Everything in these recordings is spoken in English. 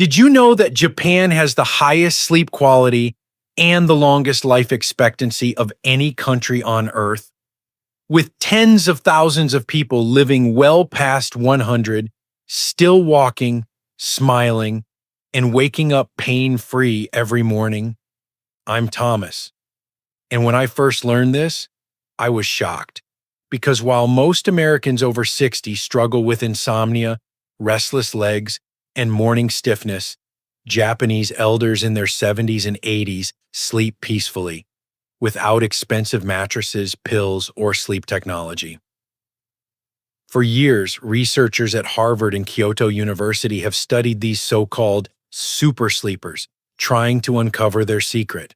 Did you know that Japan has the highest sleep quality and the longest life expectancy of any country on Earth? With tens of thousands of people living well past 100, still walking, smiling, and waking up pain-free every morning. I'm Thomas. And when I first learned this, I was shocked. Because while most Americans over 60 struggle with insomnia, restless legs, and morning stiffness, Japanese elders in their 70s and 80s sleep peacefully, without expensive mattresses, pills, or sleep technology. For years, researchers at Harvard and Kyoto University have studied these so-called super sleepers, trying to uncover their secret.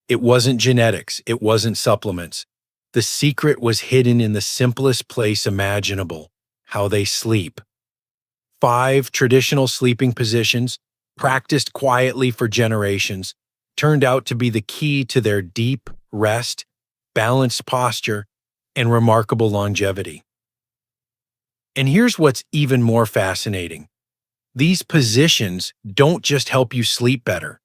It wasn't genetics, it wasn't supplements. The secret was hidden in the simplest place imaginable: how they sleep. 5 traditional sleeping positions, practiced quietly for generations, turned out to be the key to their deep rest, balanced posture, and remarkable longevity. And here's what's even more fascinating. These positions don't just help you sleep better.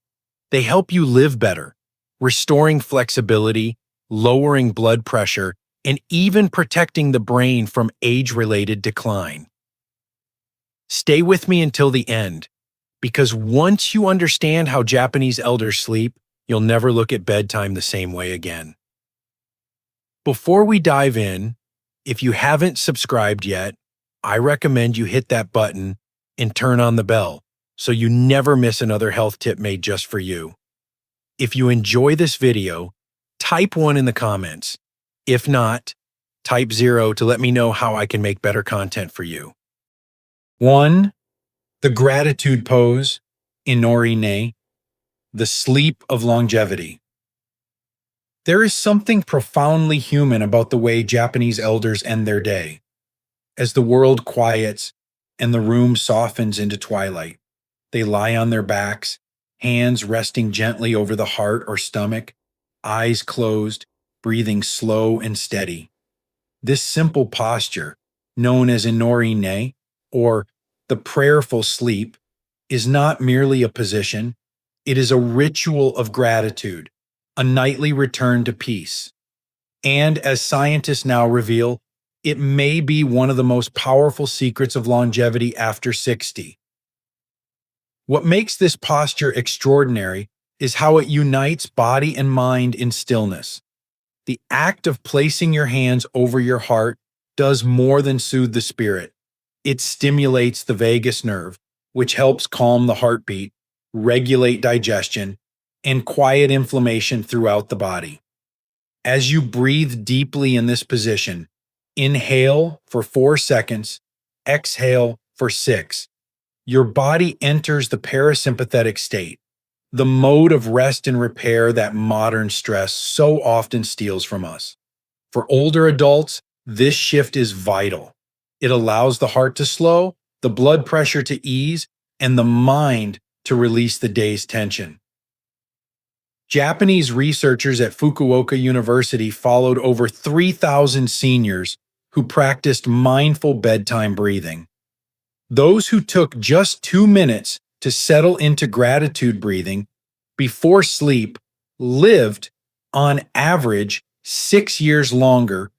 They help you live better, restoring flexibility, lowering blood pressure, and even protecting the brain from age-related decline. Stay with me until the end, because once you understand how Japanese elders sleep, you'll never look at bedtime the same way again. Before we dive in, if you haven't subscribed yet, I recommend you hit that button and turn on the bell so you never miss another health tip made just for you. If you enjoy this video, type 1 in the comments. If not, type 0 to let me know how I can make better content for you. 1. The gratitude pose, enlightening, the sleep of longevity. There is something profoundly human about the way Japanese elders end their day. As the world quiets and the room softens into twilight, they lie on their backs, hands resting gently over the heart or stomach, eyes closed, breathing slow and steady. This simple posture, known as enlightening, or the prayerful sleep, is not merely a position, it is a ritual of gratitude, a nightly return to peace. And as scientists now reveal, it may be one of the most powerful secrets of longevity after 60. What makes this posture extraordinary is how it unites body and mind in stillness. The act of placing your hands over your heart does more than soothe the spirit. It stimulates the vagus nerve, which helps calm the heartbeat, regulate digestion, and quiet inflammation throughout the body. As you breathe deeply in this position, inhale for 4 seconds, exhale for 6. Your body enters the parasympathetic state, the mode of rest and repair that modern stress so often steals from us. For older adults, this shift is vital. It allows the heart to slow, the blood pressure to ease, and the mind to release the day's tension. Japanese researchers at Fukuoka University followed over 3,000 seniors who practiced mindful bedtime breathing. Those who took just 2 minutes to settle into gratitude breathing before sleep lived, on average, 6 years longer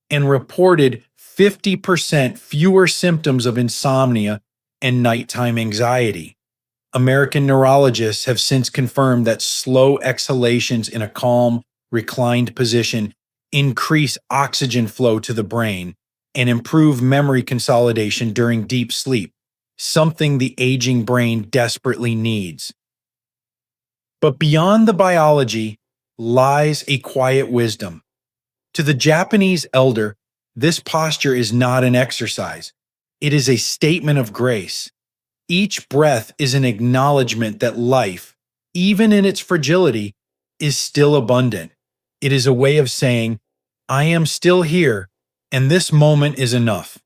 and reported 50% fewer symptoms of insomnia and nighttime anxiety. American neurologists have since confirmed that slow exhalations in a calm, reclined position increase oxygen flow to the brain and improve memory consolidation during deep sleep, something the aging brain desperately needs. But beyond the biology lies a quiet wisdom. To the Japanese elder, this posture is not an exercise. It is a statement of grace. Each breath is an acknowledgement that life, even in its fragility, is still abundant. It is a way of saying, I am still here, and this moment is enough.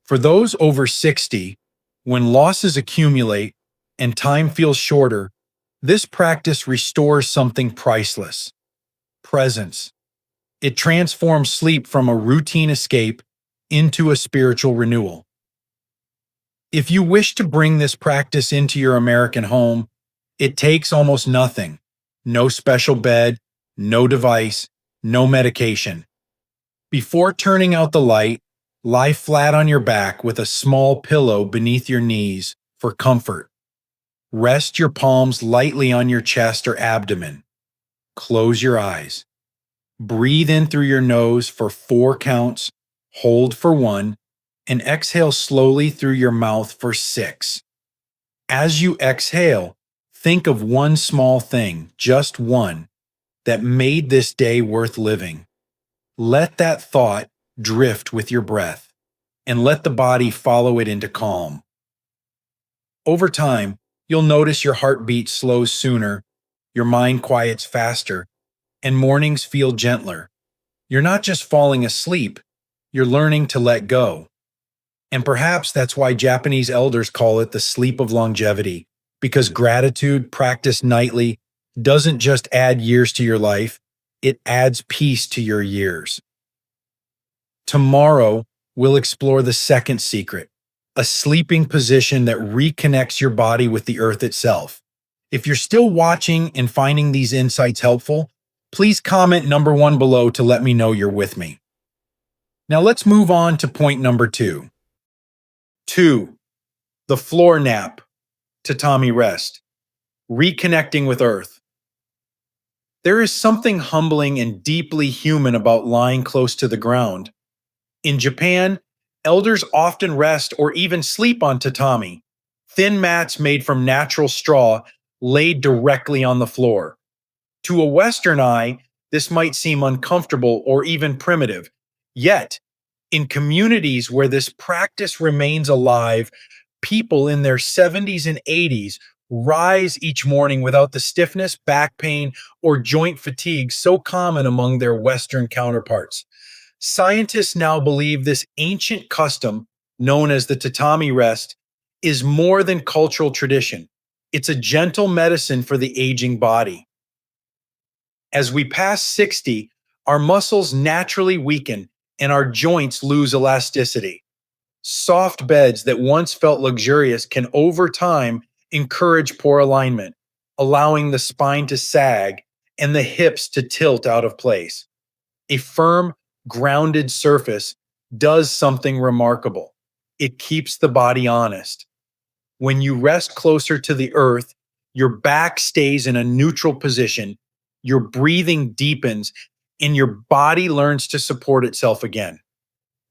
For those over 60, when losses accumulate and time feels shorter, this practice restores something priceless: presence. It transforms sleep from a routine escape into a spiritual renewal. If you wish to bring this practice into your American home, it takes almost nothing. No special bed, no device, no medication. Before turning out the light, lie flat on your back with a small pillow beneath your knees for comfort. Rest your palms lightly on your chest or abdomen. Close your eyes. Breathe in through your nose for 4 counts, hold for 1, and exhale slowly through your mouth for 6. As you exhale, think of one small thing, just one, that made this day worth living. Let that thought drift with your breath, and let the body follow it into calm. Over time, you'll notice your heartbeat slows sooner, your mind quiets faster, and mornings feel gentler. You're not just falling asleep, you're learning to let go. And perhaps that's why Japanese elders call it the sleep of longevity, because gratitude practiced nightly doesn't just add years to your life, it adds peace to your years. Tomorrow, we'll explore the second secret, a sleeping position that reconnects your body with the earth itself. If you're still watching and finding these insights helpful, please comment number 1 below to let me know you're with me. Now let's move on to point number 2. 2. The floor nap, tatami rest, reconnecting with earth. There is something humbling and deeply human about lying close to the ground. In Japan, elders often rest or even sleep on tatami, thin mats made from natural straw laid directly on the floor. To a Western eye, this might seem uncomfortable or even primitive. Yet, in communities where this practice remains alive, people in their 70s and 80s rise each morning without the stiffness, back pain, or joint fatigue so common among their Western counterparts. Scientists now believe this ancient custom, known as the tatami rest, is more than cultural tradition. It's a gentle medicine for the aging body. As we pass 60, our muscles naturally weaken and our joints lose elasticity. Soft beds that once felt luxurious can over time encourage poor alignment, allowing the spine to sag and the hips to tilt out of place. A firm, grounded surface does something remarkable. It keeps the body honest. When you rest closer to the earth, your back stays in a neutral position, your breathing deepens, and your body learns to support itself again.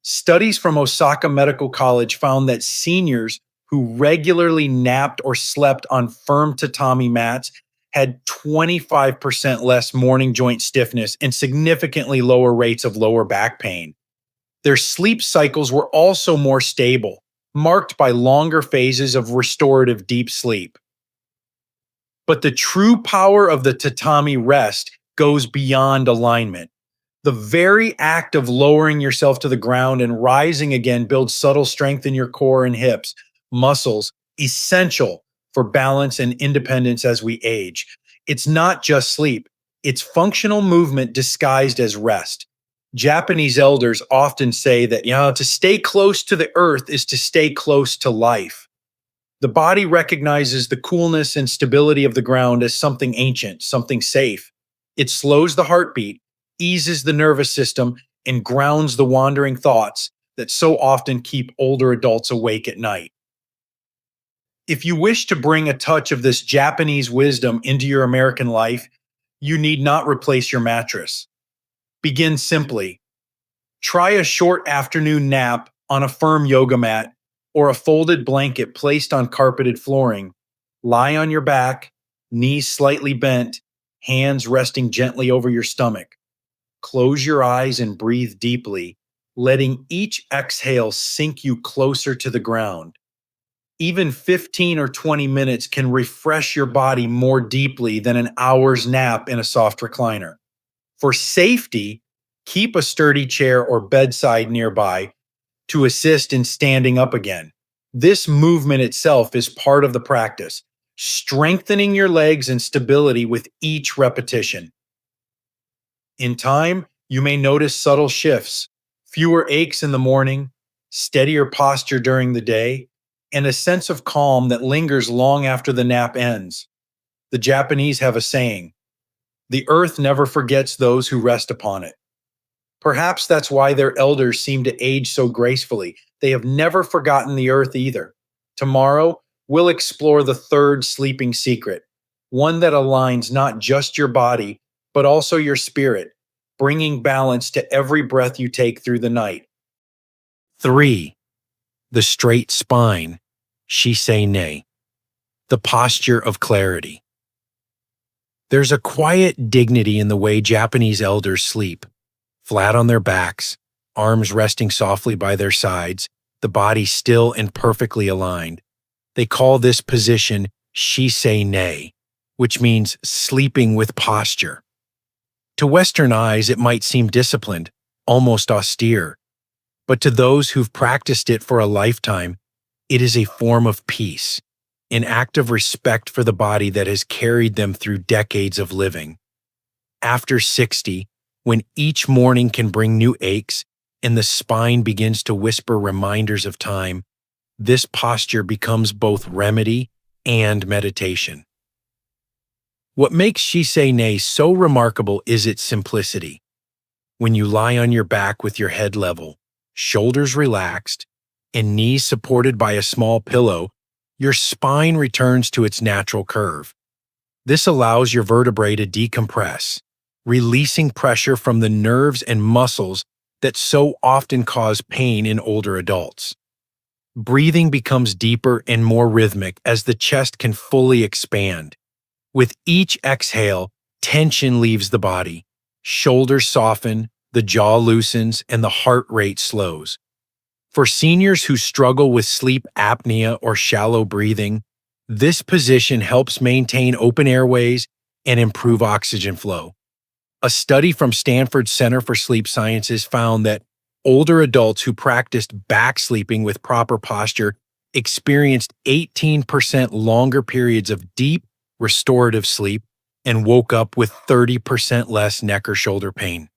Studies from Osaka Medical College found that seniors who regularly napped or slept on firm tatami mats had 25% less morning joint stiffness and significantly lower rates of lower back pain. Their sleep cycles were also more stable, marked by longer phases of restorative deep sleep. But the true power of the tatami rest goes beyond alignment. The very act of lowering yourself to the ground and rising again builds subtle strength in your core and hips, muscles, essential for balance and independence as we age. It's not just sleep, it's functional movement disguised as rest. Japanese elders often say that, to stay close to the earth is to stay close to life. The body recognizes the coolness and stability of the ground as something ancient, something safe. It slows the heartbeat, eases the nervous system, and grounds the wandering thoughts that so often keep older adults awake at night. If you wish to bring a touch of this Japanese wisdom into your American life, you need not replace your mattress. Begin simply. Try a short afternoon nap on a firm yoga mat or a folded blanket placed on carpeted flooring. Lie on your back, knees slightly bent, hands resting gently over your stomach. Close your eyes and breathe deeply, letting each exhale sink you closer to the ground. Even 15 or 20 minutes can refresh your body more deeply than an hour's nap in a soft recliner. For safety, keep a sturdy chair or bedside nearby to assist in standing up again. This movement itself is part of the practice, strengthening your legs and stability with each repetition. In time, you may notice subtle shifts, fewer aches in the morning, steadier posture during the day, and a sense of calm that lingers long after the nap ends. The Japanese have a saying: the earth never forgets those who rest upon it. Perhaps that's why their elders seem to age so gracefully. They have never forgotten the earth either. Tomorrow, we'll explore the third sleeping secret, one that aligns not just your body, but also your spirit, bringing balance to every breath you take through the night. 3. The straight spine, shisei nei, the posture of clarity. There's a quiet dignity in the way Japanese elders sleep, flat on their backs, arms resting softly by their sides, the body still and perfectly aligned. They call this position shisei nei, which means sleeping with posture. To Western eyes, it might seem disciplined, almost austere, but to those who've practiced it for a lifetime, it is a form of peace, an act of respect for the body that has carried them through decades of living. After 60, when each morning can bring new aches and the spine begins to whisper reminders of time, this posture becomes both remedy and meditation. What makes shisei nei so remarkable is its simplicity. When you lie on your back with your head level, shoulders relaxed, and knees supported by a small pillow, your spine returns to its natural curve. This allows your vertebrae to decompress, releasing pressure from the nerves and muscles that so often cause pain in older adults. Breathing becomes deeper and more rhythmic as the chest can fully expand. With each exhale, tension leaves the body. Shoulders soften, the jaw loosens, and the heart rate slows. For seniors who struggle with sleep apnea or shallow breathing, this position helps maintain open airways and improve oxygen flow. A study from Stanford Center for Sleep Sciences found that older adults who practiced back sleeping with proper posture experienced 18% longer periods of deep, restorative sleep and woke up with 30% less neck or shoulder pain.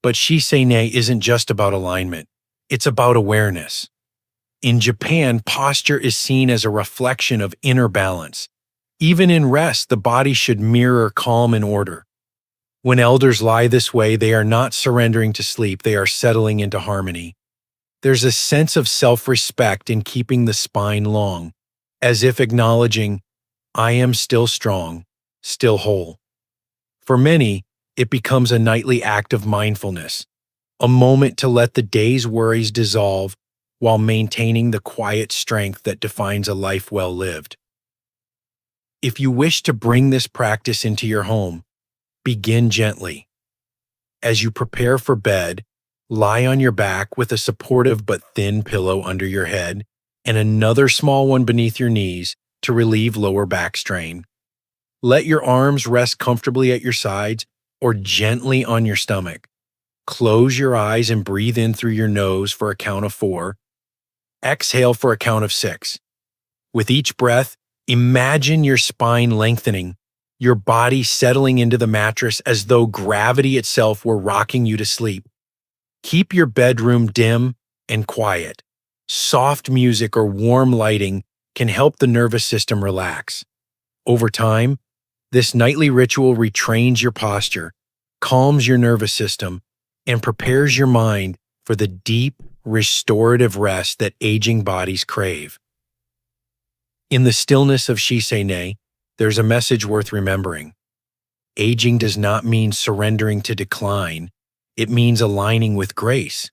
But shisei nei isn't just about alignment. It's about awareness. In Japan, posture is seen as a reflection of inner balance. Even in rest, the body should mirror calm and order. When elders lie this way, they are not surrendering to sleep, they are settling into harmony. There's a sense of self-respect in keeping the spine long, as if acknowledging, I am still strong, still whole. For many, it becomes a nightly act of mindfulness, a moment to let the day's worries dissolve while maintaining the quiet strength that defines a life well lived. If you wish to bring this practice into your home, begin gently. As you prepare for bed, lie on your back with a supportive but thin pillow under your head and another small one beneath your knees to relieve lower back strain. Let your arms rest comfortably at your sides or gently on your stomach. Close your eyes and breathe in through your nose for a count of 4. Exhale for a count of 6. With each breath, imagine your spine lengthening, your body settling into the mattress as though gravity itself were rocking you to sleep. Keep your bedroom dim and quiet. Soft music or warm lighting can help the nervous system relax. Over time, this nightly ritual retrains your posture, calms your nervous system, and prepares your mind for the deep, restorative rest that aging bodies crave. In the stillness of shisei nei, there's a message worth remembering. Aging does not mean surrendering to decline. It means aligning with grace.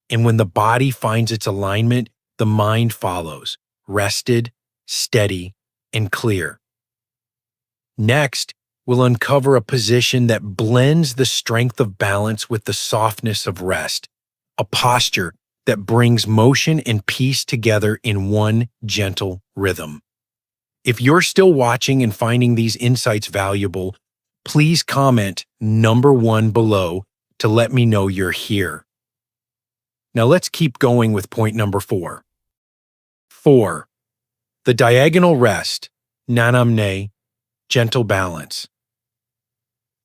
And when the body finds its alignment, the mind follows, rested, steady, and clear. Next, we'll uncover a position that blends the strength of balance with the softness of rest, a posture that brings motion and peace together in one gentle rhythm. If you're still watching and finding these insights valuable, please comment number 1 below to let me know you're here. Now let's keep going with point number 4. 4. The diagonal rest, nanam-nei, gentle balance.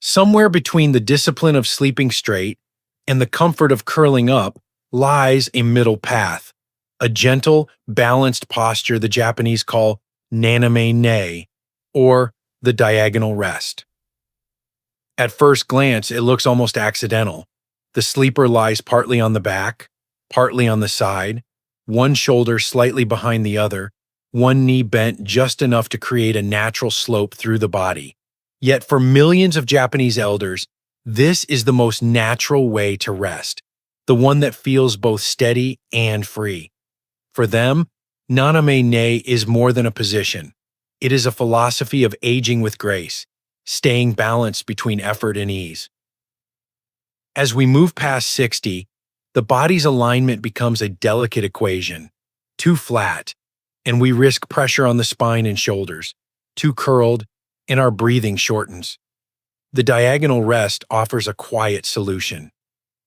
Somewhere between the discipline of sleeping straight and the comfort of curling up lies a middle path, a gentle, balanced posture the Japanese call naname-ne, or the diagonal rest. At first glance, it looks almost accidental. The sleeper lies partly on the back, partly on the side, one shoulder slightly behind the other, one knee bent just enough to create a natural slope through the body. Yet for millions of Japanese elders, this is the most natural way to rest, the one that feels both steady and free. For them, naname-ne is more than a position. It is a philosophy of aging with grace, staying balanced between effort and ease. As we move past 60, the body's alignment becomes a delicate equation. Too flat, and we risk pressure on the spine and shoulders. Too curled, and our breathing shortens. The diagonal rest offers a quiet solution.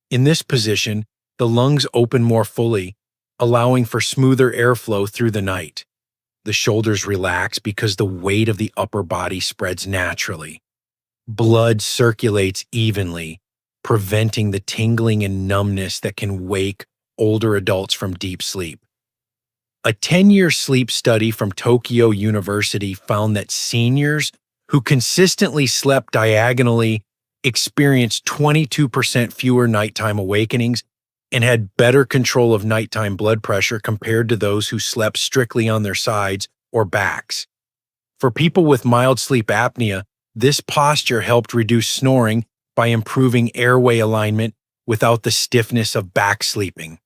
In this position, the lungs open more fully, allowing for smoother airflow through the night. The shoulders relax because the weight of the upper body spreads naturally. Blood circulates evenly, preventing the tingling and numbness that can wake older adults from deep sleep. A 10-year sleep study from Tokyo University found that seniors who consistently slept diagonally experienced 22% fewer nighttime awakenings and had better control of nighttime blood pressure compared to those who slept strictly on their sides or backs. For people with mild sleep apnea, this posture helped reduce snoring by improving airway alignment without the stiffness of back sleeping.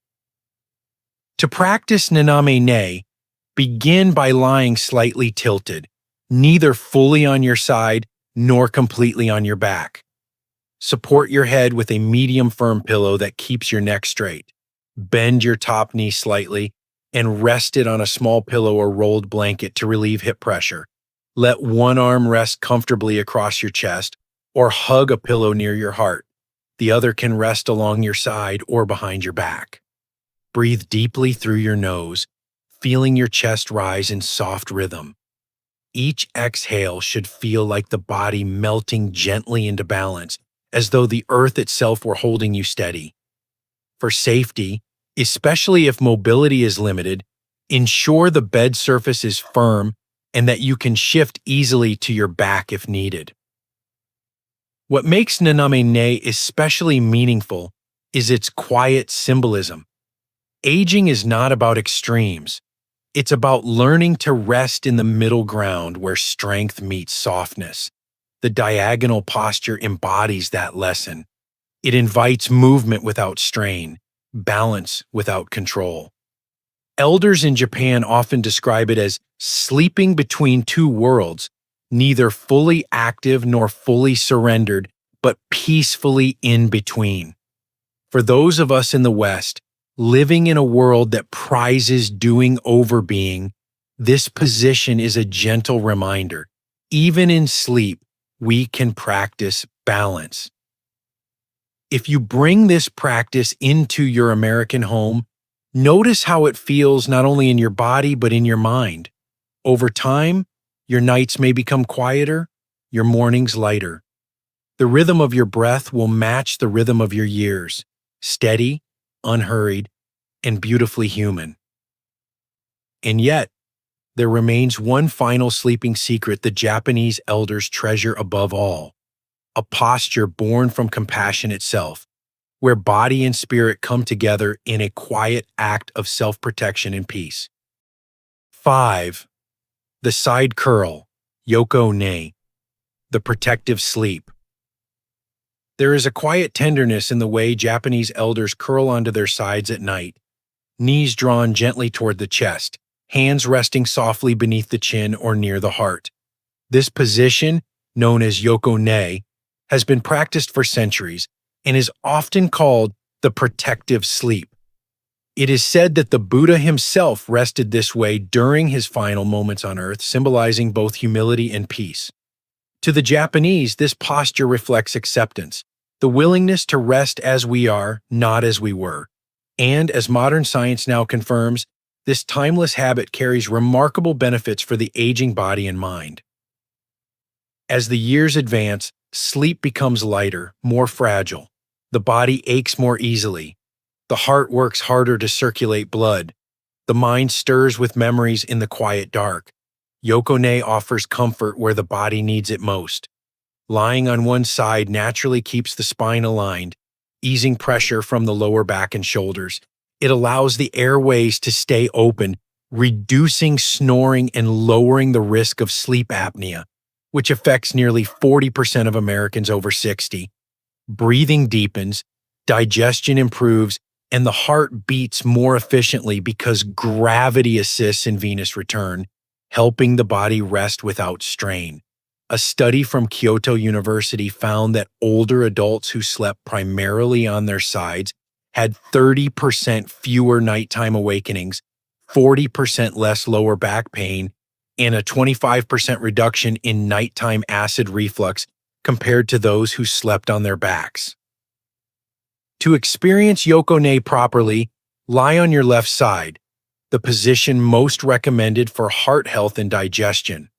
To practice naname-ne, begin by lying slightly tilted, neither fully on your side nor completely on your back. Support your head with a medium firm pillow that keeps your neck straight. Bend your top knee slightly and rest it on a small pillow or rolled blanket to relieve hip pressure. Let one arm rest comfortably across your chest or hug a pillow near your heart. The other can rest along your side or behind your back. Breathe deeply through your nose, feeling your chest rise in soft rhythm. Each exhale should feel like the body melting gently into balance, as though the earth itself were holding you steady. For safety, especially if mobility is limited, ensure the bed surface is firm and that you can shift easily to your back if needed. What makes naname-ne especially meaningful is its quiet symbolism. Aging is not about extremes. It's about learning to rest in the middle ground where strength meets softness. The diagonal posture embodies that lesson. It invites movement without strain, balance without control. Elders in Japan often describe it as sleeping between two worlds, neither fully active nor fully surrendered, but peacefully in between. For those of us in the West, living in a world that prizes doing over being, this position is a gentle reminder. Even in sleep, we can practice balance. If you bring this practice into your American home, notice how it feels not only in your body but in your mind. Over time, your nights may become quieter, your mornings lighter. The rhythm of your breath will match the rhythm of your years, steady, unhurried, and beautifully human. And yet, there remains one final sleeping secret the Japanese elders treasure above all, a posture born from compassion itself, where body and spirit come together in a quiet act of self-protection and peace. 5. The side curl, yoko-ne, the protective sleep. There is a quiet tenderness in the way Japanese elders curl onto their sides at night, knees drawn gently toward the chest, hands resting softly beneath the chin or near the heart. This position, known as yoko-ne, has been practiced for centuries and is often called the protective sleep. It is said that the Buddha himself rested this way during his final moments on earth, symbolizing both humility and peace. To the Japanese, this posture reflects acceptance, the willingness to rest as we are, not as we were. And as modern science now confirms, this timeless habit carries remarkable benefits for the aging body and mind. As the years advance, sleep becomes lighter, more fragile. The body aches more easily. The heart works harder to circulate blood. The mind stirs with memories in the quiet dark. Yokone offers comfort where the body needs it most. Lying on one side naturally keeps the spine aligned, easing pressure from the lower back and shoulders. It allows the airways to stay open, reducing snoring and lowering the risk of sleep apnea, which affects nearly 40% of Americans over 60. Breathing deepens, digestion improves, and the heart beats more efficiently because gravity assists in venous return, helping the body rest without strain. A study from Kyoto University found that older adults who slept primarily on their sides had 30% fewer nighttime awakenings, 40% less lower back pain, and a 25% reduction in nighttime acid reflux compared to those who slept on their backs. To experience Yokone properly, lie on your left side, the position most recommended for heart health and digestion.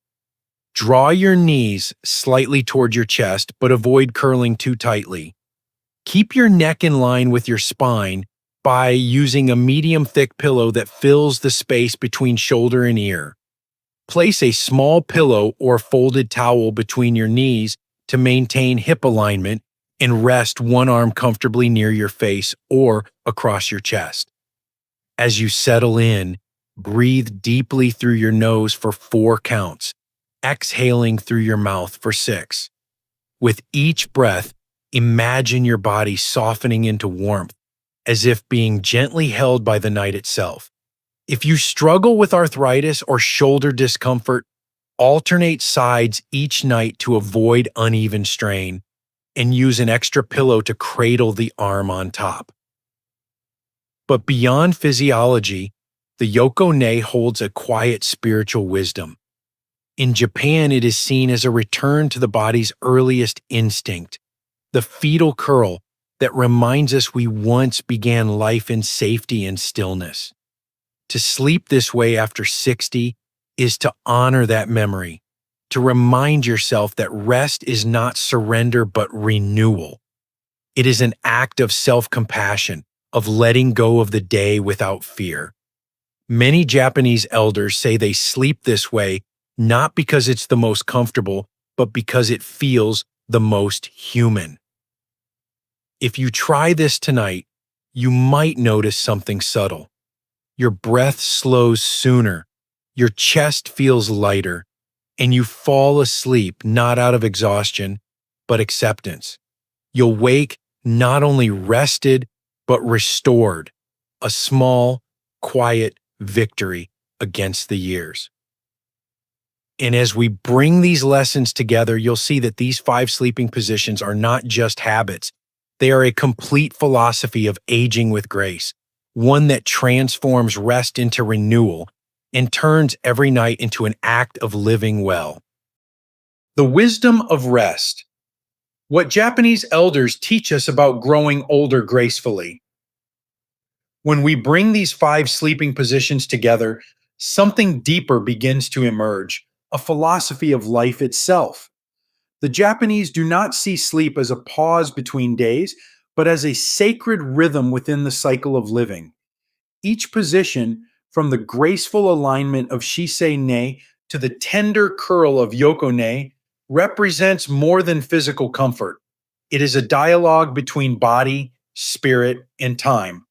Draw your knees slightly toward your chest, but avoid curling too tightly. Keep your neck in line with your spine by using a medium-thick pillow that fills the space between shoulder and ear. Place a small pillow or folded towel between your knees to maintain hip alignment and rest one arm comfortably near your face or across your chest. As you settle in, breathe deeply through your nose for 4 counts, exhaling through your mouth for 6. With each breath, imagine your body softening into warmth, as if being gently held by the night itself. If you struggle with arthritis or shoulder discomfort, alternate sides each night to avoid uneven strain, and use an extra pillow to cradle the arm on top. But beyond physiology, the Yokone holds a quiet spiritual wisdom. In Japan, it is seen as a return to the body's earliest instinct, the fetal curl that reminds us we once began life in safety and stillness. To sleep this way after 60 is to honor that memory, to remind yourself that rest is not surrender but renewal. It is an act of self-compassion, of letting go of the day without fear. Many Japanese elders say they sleep this way not because it's the most comfortable, but because it feels the most human. If you try this tonight, you might notice something subtle. Your breath slows sooner, your chest feels lighter, and you fall asleep not out of exhaustion, but acceptance. You'll wake not only rested, but restored, a small, quiet victory against the years. And as we bring these lessons together, you'll see that these 5 sleeping positions are not just habits. They are a complete philosophy of aging with grace, one that transforms rest into renewal and turns every night into an act of living well. The wisdom of rest. What Japanese elders teach us about growing older gracefully. When we bring these 5 sleeping positions together, something deeper begins to emerge, a philosophy of life itself. The Japanese do not see sleep as a pause between days, but as a sacred rhythm within the cycle of living. Each position, from the graceful alignment of Shisei-ne to the tender curl of Yokone, represents more than physical comfort. It is a dialogue between body, spirit, and time.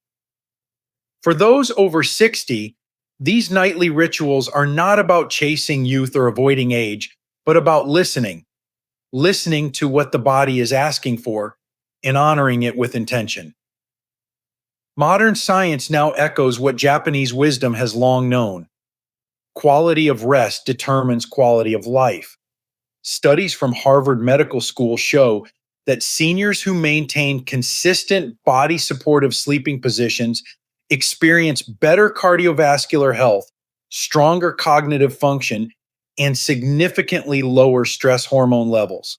For those over 60, these nightly rituals are not about chasing youth or avoiding age, but about listening to what the body is asking for and honoring it with intention. Modern science now echoes what Japanese wisdom has long known. Quality of rest determines quality of life. Studies from Harvard Medical School show that seniors who maintain consistent body supportive sleeping positions experience better cardiovascular health, stronger cognitive function, and significantly lower stress hormone levels.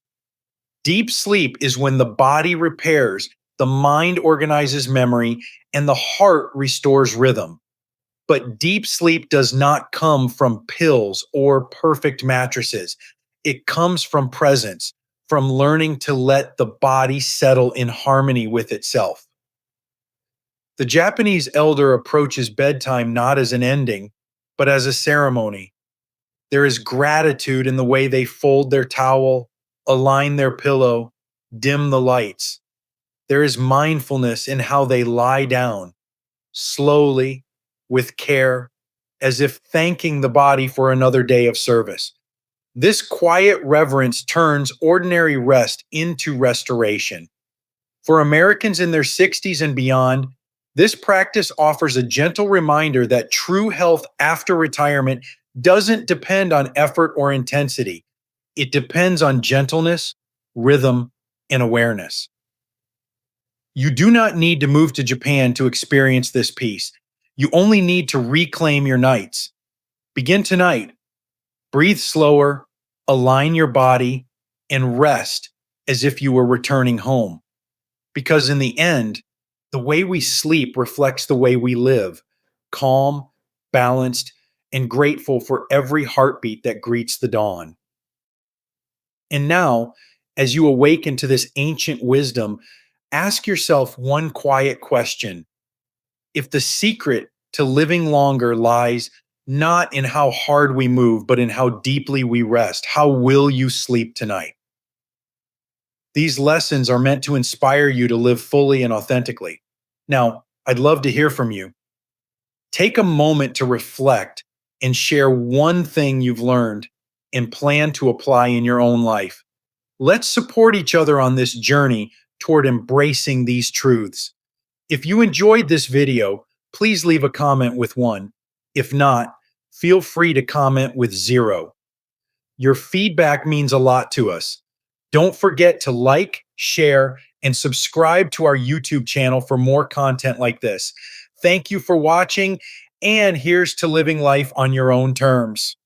Deep sleep is when the body repairs, the mind organizes memory, and the heart restores rhythm. But deep sleep does not come from pills or perfect mattresses. It comes from presence, from learning to let the body settle in harmony with itself. The Japanese elder approaches bedtime not as an ending, but as a ceremony. There is gratitude in the way they fold their towel, align their pillow, dim the lights. There is mindfulness in how they lie down, slowly, with care, as if thanking the body for another day of service. This quiet reverence turns ordinary rest into restoration. For Americans in their 60s and beyond, this practice offers a gentle reminder that true health after retirement doesn't depend on effort or intensity. It depends on gentleness, rhythm, and awareness. You do not need to move to Japan to experience this peace. You only need to reclaim your nights. Begin tonight. Breathe slower, align your body, and rest as if you were returning home. Because in the end, the way we sleep reflects the way we live, calm, balanced, and grateful for every heartbeat that greets the dawn. And now, as you awaken to this ancient wisdom, ask yourself one quiet question. If the secret to living longer lies not in how hard we move, but in how deeply we rest, how will you sleep tonight? These lessons are meant to inspire you to live fully and authentically. Now, I'd love to hear from you. Take a moment to reflect and share one thing you've learned and plan to apply in your own life. Let's support each other on this journey toward embracing these truths. If you enjoyed this video, please leave a comment with 1. If not, feel free to comment with 0. Your feedback means a lot to us. Don't forget to like, share, and subscribe to our YouTube channel for more content like this. Thank you for watching, and here's to living life on your own terms.